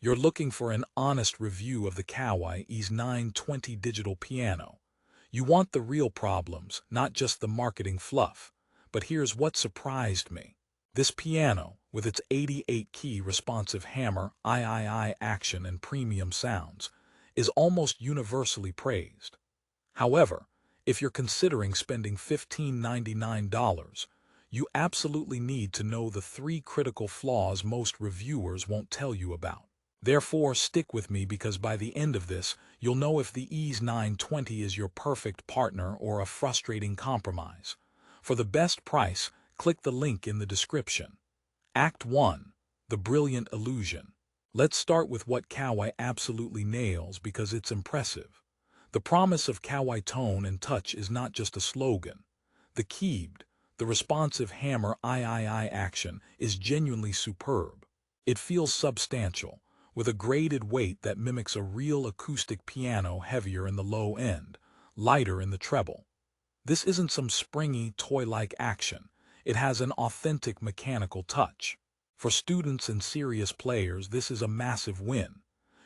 You're looking for an honest review of the Kawai ES920 digital piano. You want the real problems, not just the marketing fluff. But here's what surprised me. This piano, with its 88-key responsive hammer, III action and premium sounds, is almost universally praised. However, if you're considering spending $1599, you absolutely need to know the 3 critical flaws most reviewers won't tell you about. Therefore, stick with me because by the end of this, you'll know if the ES920 is your perfect partner or a frustrating compromise. For the best price, click the link in the description. Act 1. The Brilliant Illusion. Let's start with what Kawai absolutely nails because it's impressive. The promise of Kawai tone and touch is not just a slogan. The keyed, the responsive hammer III action is genuinely superb. It feels substantial, with a graded weight that mimics a real acoustic piano, heavier in the low end, lighter in the treble. This isn't some springy, toy-like action. It has an authentic mechanical touch. For students and serious players, this is a massive win.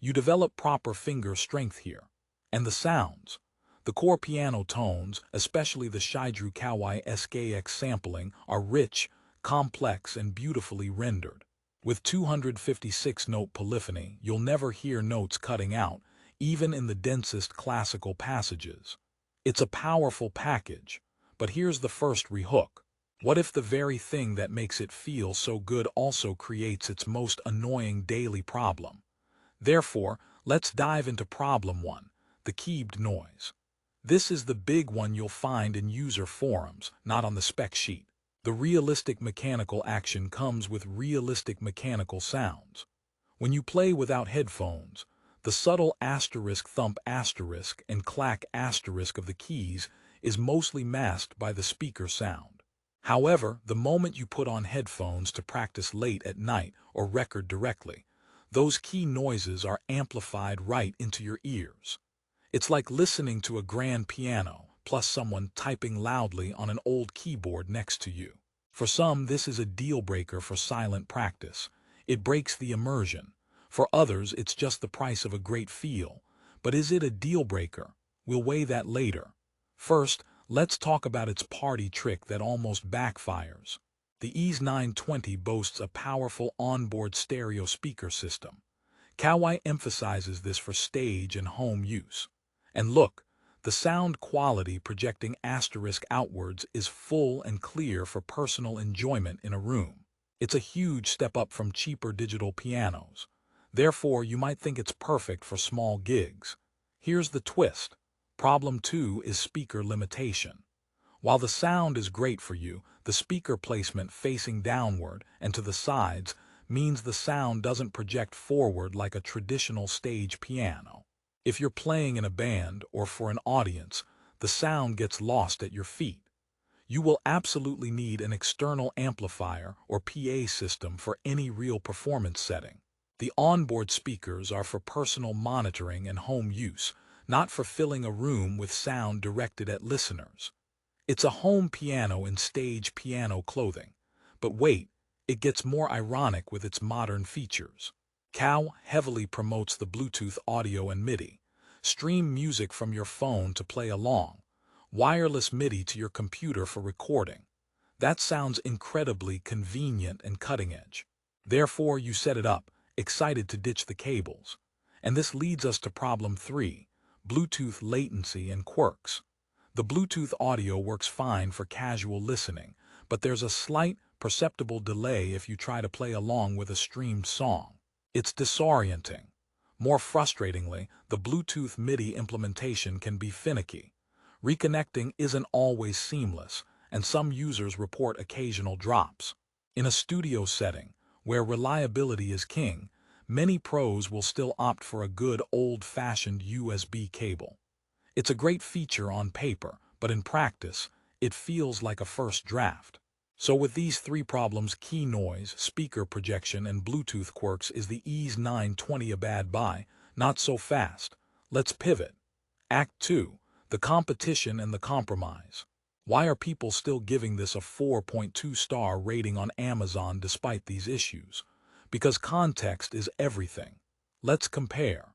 You develop proper finger strength here. And the sounds. The core piano tones, especially the Shigeru Kawai SKX sampling, are rich, complex, and beautifully rendered. With 256-note polyphony, you'll never hear notes cutting out, even in the densest classical passages. It's a powerful package, but here's the first rehook. What if the very thing that makes it feel so good also creates its most annoying daily problem? Therefore, let's dive into problem 1, the keyed noise. This is the big one you'll find in user forums, not on the spec sheet. The realistic mechanical action comes with realistic mechanical sounds. When you play without headphones, the subtle asterisk thump asterisk and clack asterisk of the keys is mostly masked by the speaker sound. However, the moment you put on headphones to practice late at night or record directly, those key noises are amplified right into your ears. It's like listening to a grand piano, plus someone typing loudly on an old keyboard next to you. For some, this is a deal-breaker for silent practice. It breaks the immersion. For others, it's just the price of a great feel. But is it a deal-breaker? We'll weigh that later. First, let's talk about its party trick that almost backfires. The ES920 boasts a powerful onboard stereo speaker system. Kawai emphasizes this for stage and home use. And look, the sound quality projecting asterisk outwards is full and clear for personal enjoyment in a room. It's a huge step up from cheaper digital pianos. Therefore, you might think it's perfect for small gigs. Here's the twist. Problem 2 is speaker limitation. While the sound is great for you, the speaker placement facing downward and to the sides means the sound doesn't project forward like a traditional stage piano. If you're playing in a band or for an audience, the sound gets lost at your feet. You will absolutely need an external amplifier or PA system for any real performance setting. The onboard speakers are for personal monitoring and home use, not for filling a room with sound directed at listeners. It's a home piano in stage piano clothing. But wait, it gets more ironic with its modern features. Kawai heavily promotes the Bluetooth audio and MIDI. Stream music from your phone to play along. Wireless MIDI to your computer for recording. That sounds incredibly convenient and cutting edge. Therefore, you set it up, excited to ditch the cables. And this leads us to problem 3, Bluetooth latency and quirks. The Bluetooth audio works fine for casual listening, but there's a slight, perceptible delay if you try to play along with a streamed song. It's disorienting. More frustratingly, the Bluetooth MIDI implementation can be finicky. Reconnecting isn't always seamless, and some users report occasional drops. In a studio setting, where reliability is king, many pros will still opt for a good old-fashioned USB cable. It's a great feature on paper, but in practice, it feels like a first draft. So with these 3 problems, key noise, speaker projection, and Bluetooth quirks, is the ES920 a bad buy? Not so fast. Let's pivot. Act 2. The competition and the compromise. Why are people still giving this a 4.2-star rating on Amazon despite these issues? Because context is everything. Let's compare.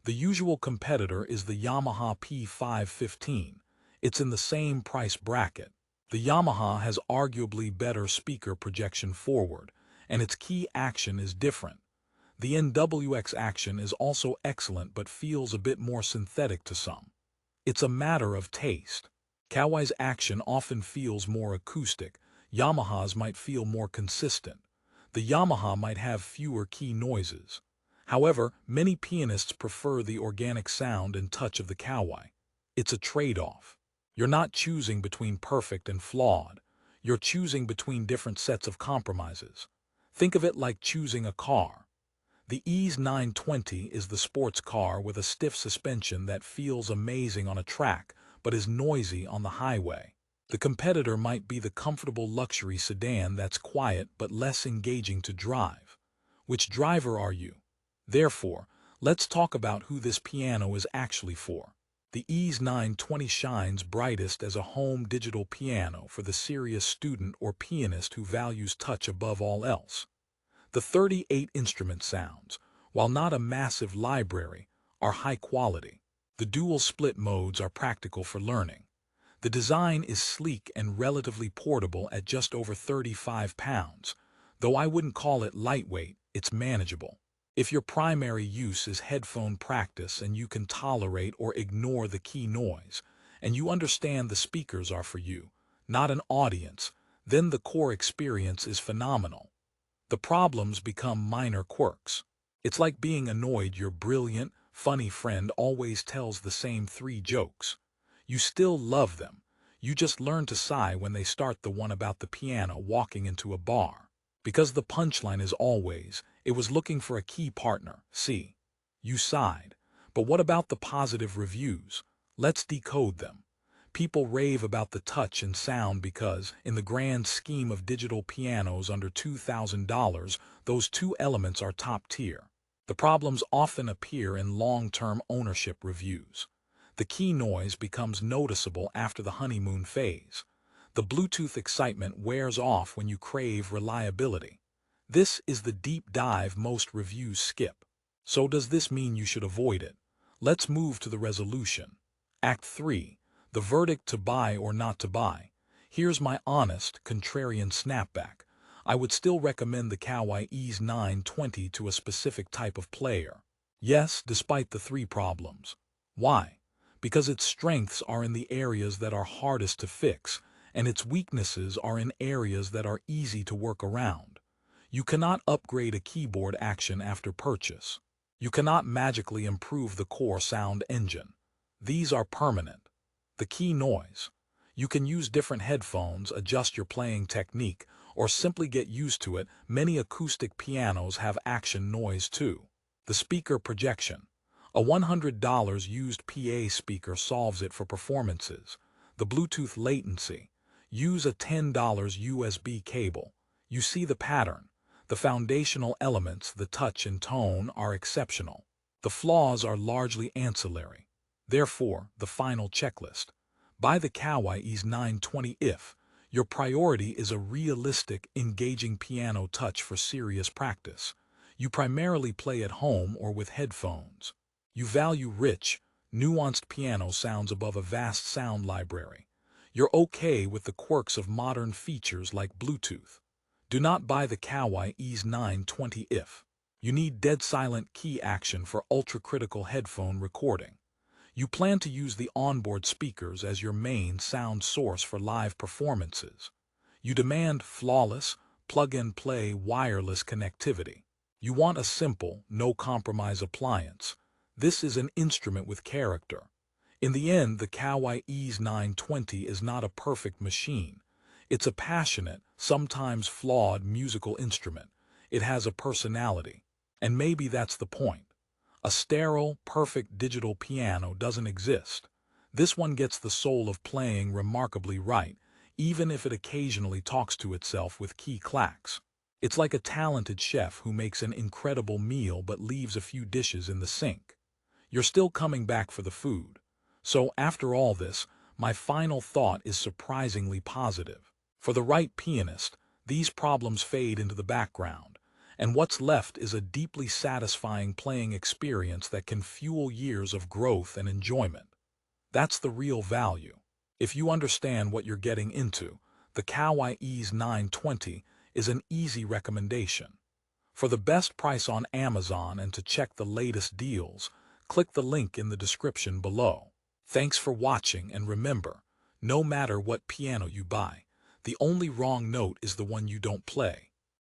The usual competitor is the Yamaha P515. It's in the same price bracket. The Yamaha has arguably better speaker projection forward, and its key action is different. The NWX action is also excellent but feels a bit more synthetic to some. It's a matter of taste. Kawai's action often feels more acoustic. Yamaha's might feel more consistent. The Yamaha might have fewer key noises. However, many pianists prefer the organic sound and touch of the Kawai. It's a trade-off. You're not choosing between perfect and flawed. You're choosing between different sets of compromises. Think of it like choosing a car. The ES920 is the sports car with a stiff suspension that feels amazing on a track, but is noisy on the highway. The competitor might be the comfortable luxury sedan that's quiet but less engaging to drive. Which driver are you? Therefore, let's talk about who this piano is actually for. The ES920 shines brightest as a home digital piano for the serious student or pianist who values touch above all else. The 38 instrument sounds, while not a massive library, are high quality. The dual split modes are practical for learning. The design is sleek and relatively portable at just over 35 pounds. Though I wouldn't call it lightweight, it's manageable. If your primary use is headphone practice and you can tolerate or ignore the key noise, and you understand the speakers are for you, not an audience, then the core experience is phenomenal. The problems become minor quirks. It's like being annoyed your brilliant, funny friend always tells the same 3 jokes. You still love them. You just learn to sigh when they start the one about the piano walking into a bar. Because the punchline is always, it was looking for a key partner, see. You sighed. But what about the positive reviews? Let's decode them. People rave about the touch and sound because, in the grand scheme of digital pianos under $2,000, those 2 elements are top tier. The problems often appear in long-term ownership reviews. The key noise becomes noticeable after the honeymoon phase. The Bluetooth excitement wears off when you crave reliability. This is the deep dive most reviews skip. So does this mean you should avoid it? Let's move to the resolution. Act 3. The verdict to buy or not to buy. Here's my honest, contrarian snapback. I would still recommend the Kawai ES920 to a specific type of player. Yes, despite the 3 problems. Why? Because its strengths are in the areas that are hardest to fix, and its weaknesses are in areas that are easy to work around. You cannot upgrade a keyboard action after purchase. You cannot magically improve the core sound engine. These are permanent. The key noise. You can use different headphones, adjust your playing technique, or simply get used to it. Many acoustic pianos have action noise too. The speaker projection. A $100 used PA speaker solves it for performances. The Bluetooth latency. Use a $10 USB cable. You see the pattern. The foundational elements, the touch and tone, are exceptional. The flaws are largely ancillary. Therefore, the final checklist. Buy the Kawai ES920 if your priority is a realistic, engaging piano touch for serious practice. You primarily play at home or with headphones. You value rich, nuanced piano sounds above a vast sound library. You're okay with the quirks of modern features like Bluetooth. Do not buy the Kawai ES920 if you need dead silent key action for ultra-critical headphone recording. You plan to use the onboard speakers as your main sound source for live performances. You demand flawless, plug-and-play wireless connectivity. You want a simple, no-compromise appliance. This is an instrument with character. In the end, the Kawai ES920 is not a perfect machine. It's a passionate, sometimes flawed musical instrument. It has a personality. And maybe that's the point. A sterile, perfect digital piano doesn't exist. This one gets the soul of playing remarkably right, even if it occasionally talks to itself with key clacks. It's like a talented chef who makes an incredible meal but leaves a few dishes in the sink. You're still coming back for the food. So, after all this, my final thought is surprisingly positive. For the right pianist, these problems fade into the background, and what's left is a deeply satisfying playing experience that can fuel years of growth and enjoyment. That's the real value. If you understand what you're getting into, the Kawai ES920 is an easy recommendation. For the best price on Amazon and to check the latest deals, click the link in the description below. Thanks for watching, and remember, no matter what piano you buy, the only wrong note is the one you don't play.